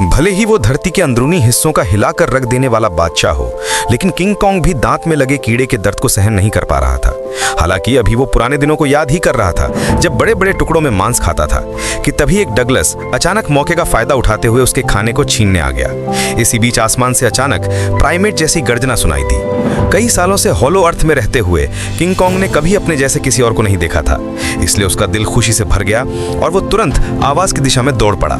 भले ही वो धरती के अंदरूनी हिस्सों का हिलाकर रख देने वाला बादशाह हो, लेकिन किंग कॉन्ग भी दांत में लगे कीड़े के दर्द को सहन नहीं कर पा रहा था। हालांकि अभी वो पुराने दिनों को याद ही कर रहा था, जब बड़े बड़े टुकड़ों में मांस खाता था, कि तभी एक डगलस अचानक मौके का फायदा उठाते हुए उसके खाने को छीनने आ गया। इसी बीच आसमान से अचानक प्राइमेट जैसी गर्जना सुनाई दी। कई सालों से हॉलो अर्थ में रहते हुए किंग कॉन्ग ने कभी अपने जैसे किसी और को नहीं देखा था, इसलिए उसका दिल खुशी से भर गया और वो तुरंत आवाज की दिशा में दौड़ पड़ा।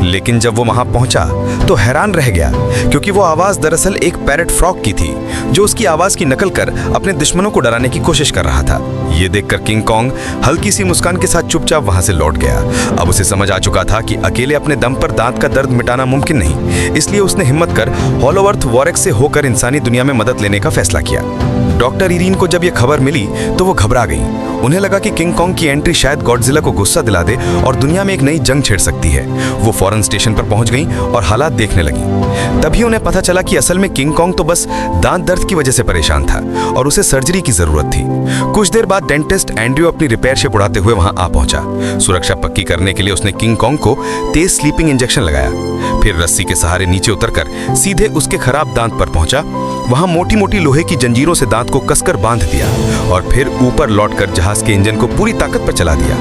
लेकिन जब वो वहां पहुंचा तो हैरान रह गया, क्योंकि वो आवाज दरअसल एक पैरट फ्रॉग की थी, जो उसकी आवाज की नकल कर अपने दुश्मनों को डराने की कोशिश कर रहा था। ये देखकर किंग कॉन्ग हल्की सी मुस्कान के साथ चुपचाप वहां से लौट गया। अब उसे समझ आ चुका था कि अकेले अपने दम पर दांत का दर्द मिटाना मुमकिन नहीं, इसलिए उसने हिम्मत कर हॉलो अर्थ वॉरेक्स से होकर इंसानी दुनिया में मदद लेने का फैसला किया। डॉक्टर इरीन को जब यह खबर मिली तो वो घबरा गई। उन्हें लगा कि किंग कॉन्ग की एंट्री शायद गॉडजिला को गुस्सा दिला दे और दुनिया में एक नई जंग छेड़ सकती है। वो फौरन स्टेशन पर पहुंच गई और हालात देखने लगी। तभी उन्हें पता चला कि असल में किंग कॉन्ग तो बस दांत दर्द की वजह से परेशान था और उसे सर्जरी की जरूरत थी। कुछ देर बाद डेंटिस्ट एंड्रयू अपनी रिपेयर शिप उड़ाते हुए वहां आ पहुंचा। सुरक्षा पक्की करने के लिए उसने किंग कॉन्ग को तेज स्लीपिंग इंजेक्शन लगाया, फिर रस्सी के सहारे नीचे उतरकर सीधे उसके खराब दांत पर पहुंचा। वहां मोटी मोटी लोहे की जंजीरों से दांत को कसकर बांध दिया और फिर ऊपर लौटकर जहाज के इंजन को पूरी ताकत पर चला दिया।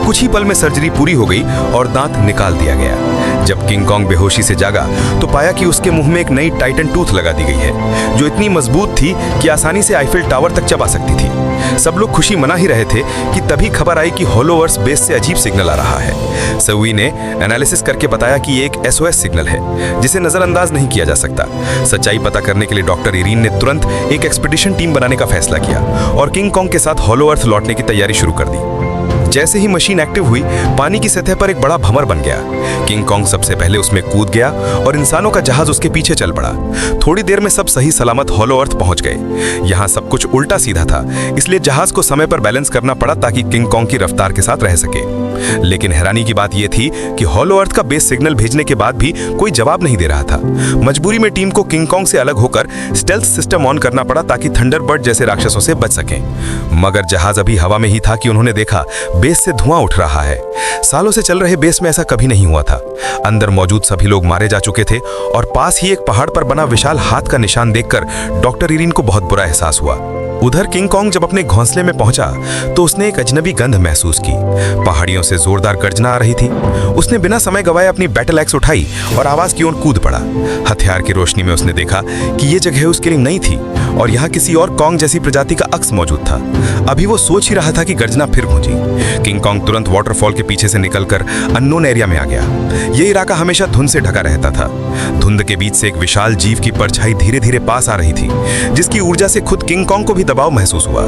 कुछ ही पल में सर्जरी पूरी हो गई और दांत निकाल दिया गया। जब किंग कॉन्ग बेहोशी से जागा तो पाया कि उसके मुंह में एक नई टाइटन टूथ लगा दी गई है, जो इतनी मजबूत थी कि आसानी से आईफिल टावर तक चबा सकती थी। सब लोग खुशी मना ही रहे थे कि तभी खबर आई कि हॉलो अर्थ बेस से अजीब सिग्नल आ रहा है। सवी ने एनालिसिस करके बताया कि ये एक SOS सिग्नल है, जिसे नजरअंदाज नहीं किया जा सकता। सच्चाई पता करने के लिए डॉक्टर इरीन ने तुरंत एक एक्सपीडिशन टीम बनाने का फैसला किया और किंग कॉन्ग के साथ हॉलो अर्थ लौटने की तैयारी शुरू कर दी। जैसे ही मशीन एक्टिव हुई, पानी की सतह पर एक बड़ा भंवर बन गया। किंग कॉन्ग सबसे पहले उसमें कूद गया और इंसानों का जहाज उसके पीछे चल पड़ा। थोड़ी देर में सब सही सलामत हॉलो अर्थ पहुंच गए। यहाँ सब कुछ उल्टा सीधा था, इसलिए जहाज को समय पर बैलेंस करना पड़ा ताकि किंग कॉन्ग की रफ्तार के साथ रह सके। लेकिन हैरानी की बात यह थी कि हॉलो अर्थ का बेस सिग्नल भेजने के बाद भी कोई जवाब नहीं दे रहा था। मजबूरी में टीम को किंग कॉन्ग से अलग होकर स्टेल्थ सिस्टम ऑन करना पड़ा ताकि थंडरबर्ड जैसे राक्षसों से बच सकें। मगर जहाज अभी हवा में ही था कि उन्होंने देखा बेस से धुआं उठ रहा है। सालों से चल रहे बेस में ऐसा कभी नहीं हुआ था। अंदर मौजूद सभी लोग मारे जा चुके थे और पास ही एक पहाड़ पर बना विशाल हाथ का निशान देखकर डॉक्टर इरीन को बहुत बुरा एहसास हुआ। उधर किंग कॉन्ग जब अपने घोंसले में पहुंचा तो उसने एक अजनबी गंध महसूस की। पहाड़ियों से जोरदार गर्जना आ रही थी। उसने बिना समय गवाए अपनी बैटल एक्स उठाई और आवाज की ओर कूद पड़ा। हथियार की रोशनी में उसने देखा कि यह जगह उसके लिए नई थी और यहाँ किसी और कॉन्ग जैसी प्रजाति का अक्स मौजूद था। अभी वो सोच ही रहा था कि गर्जना फिर गूंजी। किंग कॉन्ग तुरंत वाटरफॉल के पीछे से निकलकर अननोन एरिया में आ गया। ये इलाका हमेशा धुंध से ढका रहता था। धुंध के बीच से एक विशाल जीव की परछाई धीरे धीरे पास आ रही थी, जिसकी ऊर्जा से खुद किंग कॉन्ग को भी दबाव महसूस हुआ।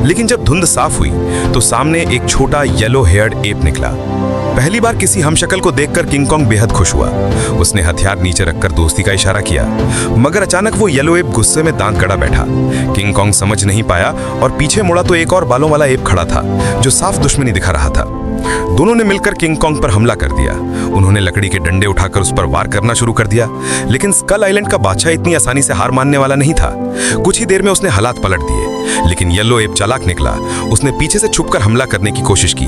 लेकिन जब धुंध साफ हुई तो सामने एक छोटा येलो हेयर्ड एप निकला। पहली बार किसी हमशक्ल को देखकर किंग कॉन्ग बेहद खुश हुआ। उसने हथियार नीचे रखकर दोस्ती का इशारा किया, मगर अचानक वो येलो एप गुस्से में दांत कड़ा बैठा। किंग कॉन्ग समझ नहीं पाया और पीछे मुड़ा तो एक और बालों वाला एप खड़ा था, जो साफ दुश्मनी दिखा रहा था। दोनों ने मिलकर किंग कॉन्ग पर हमला कर दिया। उन्होंने लकड़ी के डंडे उठाकर उस पर वार करना शुरू कर दिया। लेकिन स्कल आइलैंड का बादशाह इतनी आसानी से हार मानने वाला नहीं था। कुछ ही देर में उसने हालात पलट दिए। लेकिन येलो एप चालाक निकला। उसने पीछे से छुपकर हमला करने की कोशिश की।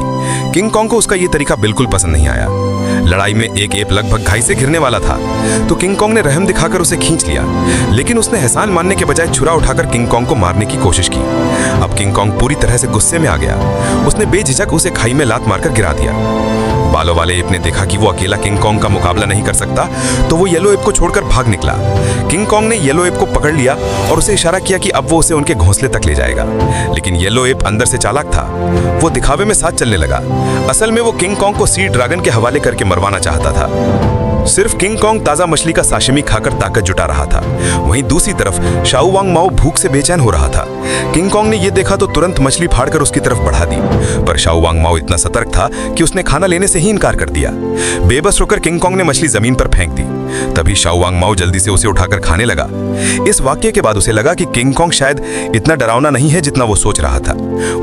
किंग कॉन्ग को उसका यह तरीका बिल्कुल पसंद नहीं आया। लड़ाई में एक एप लगभग घाई से गिरने वाला था, तो किंग कॉन्ग ने रहम दिखाकर उसे खींच लिया। लेकिन उसने एहसान मानने के बजाय छुरा उठाकर किंग कॉन्ग को मारने की कोशिश की। अब किंग कॉन्ग पूरी तरह से गुस्से में आ गया। उसने बेझिझक उसे खाई में लात मारकर गिरा दिया। बालों वाले एप ने देखा कि वो अकेला किंग कॉन्ग का मुकाबला नहीं कर सकता, तो वो येलो एप को छोड़कर भाग निकला। किंग कॉन्ग ने येलो एप को पकड़ लिया और उसे इशारा किया कि अब वो उसे उनके घोंसले तक ले जाएगा। लेकिन येलो एप अंदर से चालाक था। वो दिखावे में साथ चलने लगा। असल में वो किंग कॉन्ग को सी ड्रैगन के हवाले करके मरवाना चाहता था। सिर्फ किंग कॉन्ग ताजा मछली का साशिमी खाकर ताकत जुटा रहा था। वहीं दूसरी तरफ शाओ वांग माओ भूख से बेचैन हो रहा था। किंग कॉन्ग ने यह देखा तो तुरंत मछली फाड़कर उसकी तरफ बढ़ा दी, पर शाओ वांग माओ इतना सतर्क था कि उसने खाना लेने से ही इनकार कर दिया। बेबस होकर किंग कॉन्ग ने मछली जमीन पर फेंक दी। तभी शाओ वांग माओ जल्दी से उसे उठाकर खाने लगा। इस वाक्य के बाद उसे लगा कि किंग कॉन्ग शायद इतना डरावना नहीं है जितना वो सोच रहा था।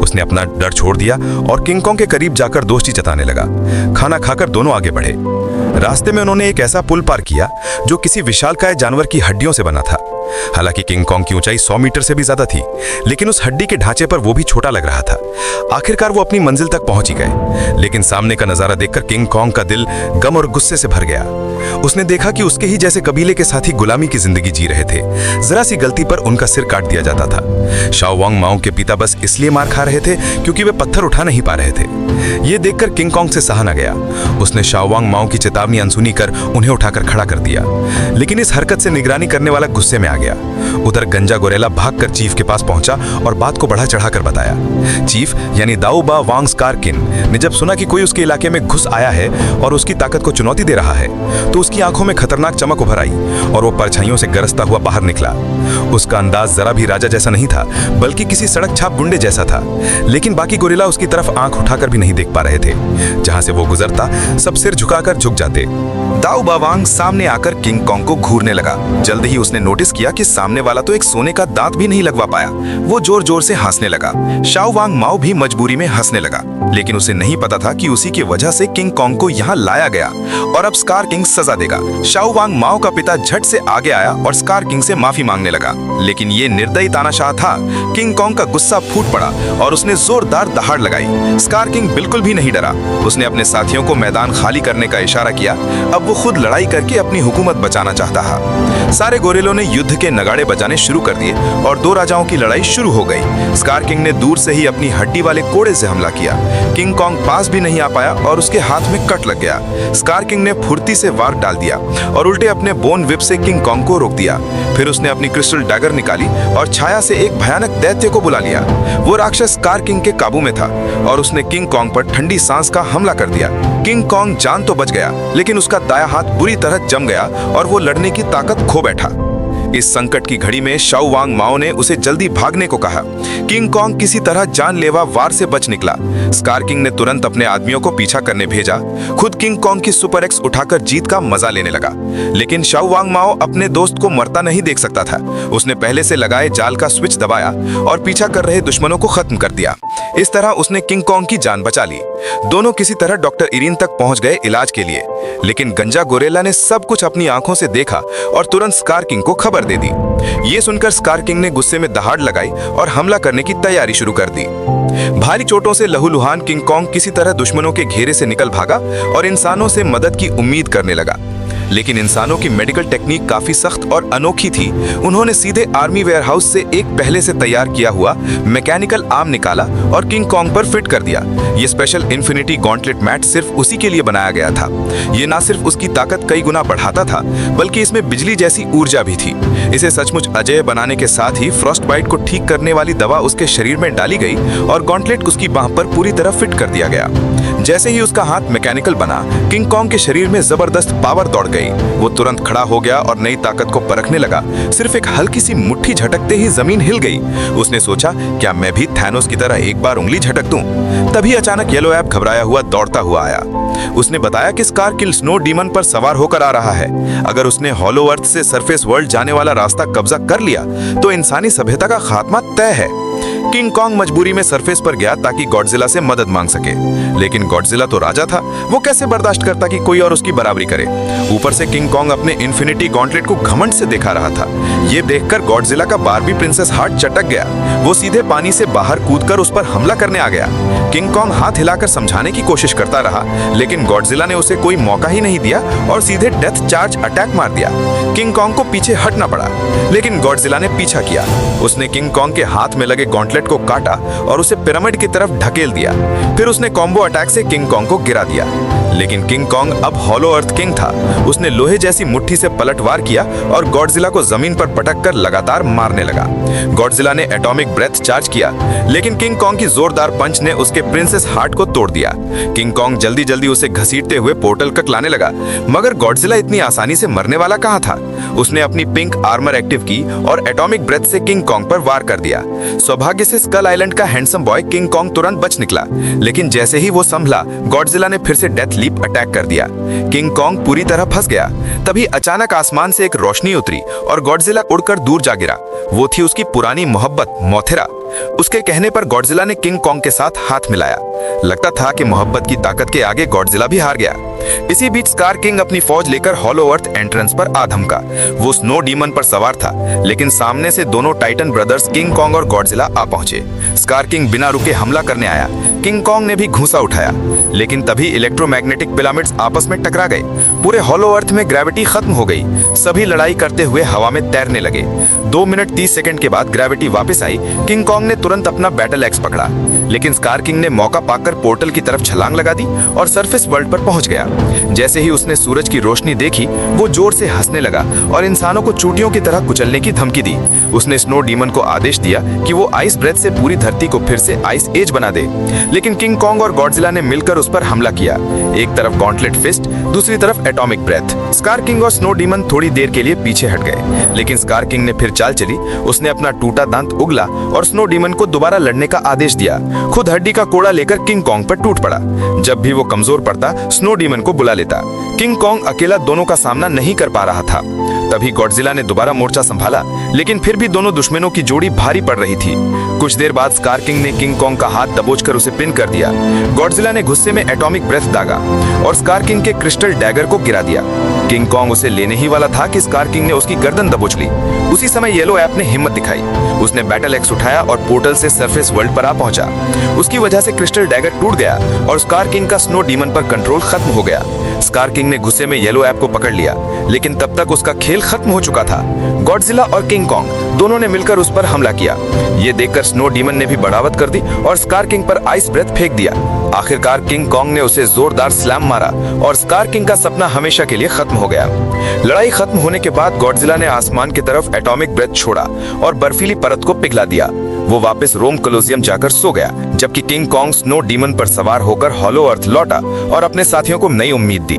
उसने अपना डर छोड़ दिया और किंग कॉन्ग के करीब जाकर दोस्ती जताने लगा। खाना खाकर दोनों आगे बढ़े। रास्ते में उन्होंने एक ऐसा पुल पार किया जो किसी विशालकाय जानवर की हड्डियों से बना था। हालांकि किंग कॉन्ग की ऊंचाई 100 मीटर से भी ज्यादा थी, लेकिन उस हड्डी के ढांचे पर वो भी छोटा लग रहा था। आखिरकार वो अपनी मंजिल तक पहुंच ही गए, लेकिन सामने का नजारा देखकर किंग कॉन्ग का दिल गम और गुस्से से भर गया। उसने देखा कि उसके ही जैसे कबीले के साथी गुलामी की जिंदगी जी रहे थे। जरा सी गलती पर उनका सिर काट दिया जाता था। शाओ वांग माओ के पिता बस इसलिए मार खा रहे थे क्योंकि वे पत्थर उठा नहीं पा रहे थे। ये देखकर किंग कॉन्ग से सहा न गया। उसने शाओ वांग माओ की चेतावनी अनसुनी कर उन्हें उठाकर खड़ा कर दिया, लेकिन इस हरकत से निगरानी करने वाला गुस्से में आ गया। उधर गंजा गोरेला भागकर चीफ के पास पहुंचा और बात को बढ़ा चढ़ाकर बताया। चीफ यानी दाऊ बा वांग स्कार किन ने जब सुना कि कोई उसके इलाके में घुस आया है और उसकी ताकत को चुनौती दे रहा है, तो उसकी आंखों में खतरनाक चमक उभर आई और वो परछाइयों से गरजता हुआ बाहर निकला। उसका अंदाज जरा भी राजा जैसा नहीं था, बल्कि किसी सड़क छाप गुंडे जैसा था। लेकिन बाकी गोरिल्ला उसकी तरफ आंख उठाकर भी नहीं देख पा रहे थे। जहां से वो गुजरता सब सिर झुकाकर झुक जाते। दाऊ बा वांग सामने आकर किंग कॉन्ग को घूरने लगा। जल्द ही उसने नोटिस किया कि सामने वाला तो एक सोने का दांत भी नहीं लगवा पाया। वो जोर जोर से हंसने लगा। शाओ वांग माओ भी मजबूरी में हंसने लगा, लेकिन उसे नहीं पता था कि उसी की वजह से किंग कॉन्ग को यहाँ लाया गया और अब स्कार किंग सजा देगा। शाओ वांग माओ का पिता झट से आगे आया और स्कार किंग से माफी मांगने लगा, लेकिन ये निर्दयी तानाशाह था। किंग कॉन्ग का गुस्सा फूट पड़ा और उसने जोरदार दहाड़ लगाई। स्कार किंग बिल्कुल भी नहीं डरा। उसने अपने साथियों को मैदान खाली करने का इशारा किया। अब वो खुद लड़ाई करके अपनी हुकूमत बचाना चाहता था। सारे गोरिल्लों ने युद्ध के नगाड़े बजाने शुरू कर दिए और दो राजाओं की लड़ाई शुरू हो गई। स्कार किंग ने दूर से ही अपनी हड्डी वाले कोड़े से हमला किया। किंग कॉन्ग पास भी नहीं आ पाया और उसके हाथ में कट लग गया। स्कार किंग ने फुर्ती से वार डाल दिया और उल्टे अपने बोन विप से किंग कॉन्ग को रोक दिया। फिर उसने अपनी क्रिस्टल डैगर निकाली और छाया से एक भयानक दैत्य को बुला लिया। वो राक्षस स्कार किंग के काबू में था और उसने किंग कॉन्ग पर ठंडी सांस का हमला कर दिया। किंग कॉन्ग जान तो बच गया, लेकिन उसका दायां हाथ बुरी तरह जम गया और वो लड़ने की ताकत खो बैठा। इस संकट की घड़ी में शाओ वांग माओ ने उसे जल्दी भागने को कहा। किंग कॉन्ग किसी तरह जानलेवा वार से बच निकला। स्कार किंग ने तुरंत अपने आदमियों को पीछा करने भेजा। खुद किंग कॉन्ग की सुपर एक्स उठाकर जीत का मजा लेने लगा, लेकिन शाओ वांग माओ अपने दोस्त को मरता नहीं देख सकता था। उसने पहले से लगाए जाल का स्विच दबाया और पीछा कर रहे दुश्मनों को खत्म कर दिया। इस तरह उसने किंग कॉन्ग की जान बचा ली। दोनों किसी तरह डॉक्टर इरीन तक पहुंच गए इलाज के लिए, लेकिन गंजा गोरेला ने सब कुछ अपनी आंखों से देखा और तुरंत स्कार किंग को खबर दे दी। ये सुनकर स्कार किंग ने गुस्से में दहाड़ लगाई और हमला करने की तैयारी शुरू कर दी। भारी चोटों से लहूलुहान किंग कॉन्ग किसी तरह दुश्मनों के घेरे से निकल भागा और इंसानों से मदद की उम्मीद करने लगा। लेकिन इंसानों की मेडिकल टेक्निक काफी सख्त और अनोखी थी। उन्होंने सीधे आर्मी वेयरहाउस से एक पहले से तैयार किया हुआ मैकेनिकल आर्म निकाला और किंग कॉन्ग पर फिट कर दिया। ये स्पेशल इन्फिनिटी गॉन्टलेट मैट सिर्फ उसी के लिए बनाया गया था। ये ना सिर्फ उसकी ताकत कई गुना बढ़ाता था, बल्कि इसमें बिजली जैसी ऊर्जा भी थी। इसे सचमुच अजेय बनाने के साथ ही फ्रॉस्ट बाइट को ठीक करने वाली दवा उसके शरीर में डाली गई और गॉन्टलेट उसकी बांह पर पूरी तरह फिट कर दिया गया। जैसे ही उसका हाथ मैकेनिकल बना, किंग कॉन्ग के शरीर में जबरदस्त पावर दौड़ गई। वो तुरंत खड़ा हो गया और नई ताकत को परखने लगा। सिर्फ एक हल्की सी मुट्ठी झटकते ही जमीन हिल गई। उसने सोचा, क्या मैं भी थैनोस की तरह एक बार उंगली झटक दूं? तभी अचानक येलो ऐप घबराया हुआ दौड़ता हुआ आया। उसने बताया कि स्कार किल स्नो डीमन पर सवार होकर आ रहा है। अगर उसने हॉलो अर्थ से सरफेस वर्ल्ड जाने वाला रास्ता कब्जा कर लिया तो इंसानी सभ्यता का खात्मा तय है। किंग कॉन्ग मजबूरी में सरफेस पर गया ताकि गॉडजिला से मदद मांग सके, लेकिन गॉडजिला तो राजा था। वो कैसे बर्दाश्त करता कि कोई और उसकी बराबरी करे। ऊपर से किंग कॉन्ग अपने इन्फिनिटी गॉन्टलेट को घमंड से दिखा रहा था। ये देखकर गॉडजिला का बारबी प्रिंसेस हार्ट चटक गया। वो सीधे पानी से बाहर कूदकर उस पर हमला करने आ गया। किंग कॉन्ग हाथ हिलाकर समझाने की कोशिश करता रहा, लेकिन गॉडजिला ने उसे कोई मौका ही नहीं दिया और सीधे डेथ चार्ज अटैक मार दिया। किंग कॉन्ग को पीछे हटना पड़ा, लेकिन गॉडजिला ने पीछा किया। उसने किंग कॉन्ग के हाथ में लगे गॉन्टलेट को काटा और उसे पिरामिड की तरफ ढकेल दिया। फिर उसने कॉम्बो अटैक से किंग कॉन्ग को गिरा दिया। लेकिन किंग कॉन्ग अब हॉलो अर्थ किंग था। उसने लोहे जैसी मुट्ठी से पलटवार किया और गॉडजिला को जमीन पर पटककर लगातार मारने लगा। गॉडजिला ने एटॉमिक ब्रेथ चार्ज किया, लेकिन किंग कॉन्ग की जोरदार पंच ने उसके प्रिंसेस हार्ट को तोड़ दिया। किंग कॉन्ग जल्दी जल्दी उसे घसीटते हुए पोर्टल तक लाने लगा, मगर गॉडजिला इतनी आसानी से मरने वाला कहां था। उसने अपनी पिंक आर्मर एक्टिव की और एटॉमिक ब्रेथ से किंग कॉन्ग पर वार कर दिया। सौभाग्य से स्कल आइलैंड का हैंडसम बॉय किंग कॉन्ग तुरंत बच निकला, लेकिन जैसे ही वो संभला, गॉडजिला ने फिर से डेथ लीप अटैक कर दिया। किंग कॉन्ग पूरी तरह फंस गया। तभी अचानक आसमान से एक रोशनी उतरी और गॉडजिला उड़कर दूर जा गिरा। वो थी उसकी पुरानी मोहब्बत मोथेरा। उसके कहने पर गॉडजिला ने किंग कॉन्ग के साथ हाथ मिलाया। लगता था कि मोहब्बत की ताकत के आगे गॉडजिला भी हार गया। इसी बीच स्कार किंग अपनी फौज लेकर हॉलो अर्थ एंट्रेंस पर आ धमका। वो स्नो डीमन पर सवार था, लेकिन सामने से दोनों टाइटन ब्रदर्स किंग कॉन्ग और गॉडजिला आ पहुंचे। स्कार किंग बिना रुके हमला करने आया। किंग कॉन्ग ने भी घूंसा उठाया, लेकिन तभी इलेक्ट्रोमैग्नेटिक पिरामिड्स आपस में टकरा गए। पूरे हॉलो अर्थ में ग्रेविटी खत्म हो गई। सभी लड़ाई करते हुए हवा में तैरने लगे। 2 मिनट 30 सेकंड के बाद ग्रेविटी वापस आई। किंग कॉन्ग ने तुरंत अपना बैटल एक्स पकड़ा, लेकिन स्कार किंग ने मौका पाकर पोर्टल की तरफ छलांग लगा दी और सरफेस वर्ल्ड पर पहुंच गया। जैसे ही उसने सूरज की रोशनी देखी, वो जोर से हंसने लगा और इंसानों को चूटियों की तरह कुचलने की धमकी दी। उसने स्नो डीमन को आदेश दिया कि वो आइस ब्रेथ से पूरी धरती को फिर से आइस एज बना दे, लेकिन किंग कॉन्ग और गॉडजिला ने मिलकर उस पर हमला किया। एक तरफ गॉन्टलेट फिस्ट, दूसरी तरफ एटॉमिक ब्रेथ। स्कार किंग और स्नो डीमन थोड़ी देर के लिए पीछे हट गए, लेकिन स्कार किंग ने फिर चाल चली। उसने अपना टूटा दांत उगला और स्नो डीमन को दोबारा लड़ने का आदेश दिया। खुद हड्डी का कोड़ा लेकर किंग कॉन्ग पर टूट पड़ा। जब भी वो कमजोर पड़ता, स्नो डीमन को बुला लेता। किंग कॉन्ग अकेला दोनों का सामना नहीं कर पा रहा था। तभी गॉडजिला ने दोबारा मोर्चा संभाला, लेकिन फिर भी दोनों दुश्मनों की जोड़ी भारी पड़ रही थी। कुछ देर बाद स्कार किंग ने किंग कॉन्ग का हाथ दबोचकर उसे पिन कर दिया। गॉडजिला ने गुस्से में एटॉमिक ब्रेथ दागा और स्कार किंग के क्रिस्टल डैगर को गिरा दिया। किंग कॉन्ग उसे लेने ही वाला था कि स्कार किंग ने उसकी गर्दन दबोच ली। उसी समय येलो ऐप ने हिम्मत दिखाई। उसने बैटल एक्स उठाया और पोर्टल से सरफेस वर्ल्ड पर आ पहुंचा। उसकी वजह से क्रिस्टल डैगर टूट गया और स्कार किंग का स्नो डीमन पर कंट्रोल खत्म हो गया। स्कार किंग ने गुस्से में येलो ऐप को पकड़ लिया, लेकिन तब तक उसका खेल खत्म हो चुका था। गॉडजिला और किंग कॉन्ग दोनों ने मिलकर उस पर हमला किया। ये देखकर स्नो डीमन ने भी बगावत कर दी और स्कार किंग पर आइस ब्रेथ फेंक दिया। आखिरकार किंग कॉन्ग ने उसे जोरदार स्लैम मारा और स्कार किंग का सपना हमेशा के लिए खत्म हो गया। लड़ाई खत्म होने के बाद गॉडजिला ने आसमान की तरफ एटॉमिक ब्रेथ छोड़ा और बर्फीली परत को पिघला दिया। वो वापस रोम कोलोसियम जाकर सो गया, जबकि किंग कॉन्ग स्नो डीमन पर सवार होकर हॉलो अर्थ लौटा और अपने साथियों को नई उम्मीद दी।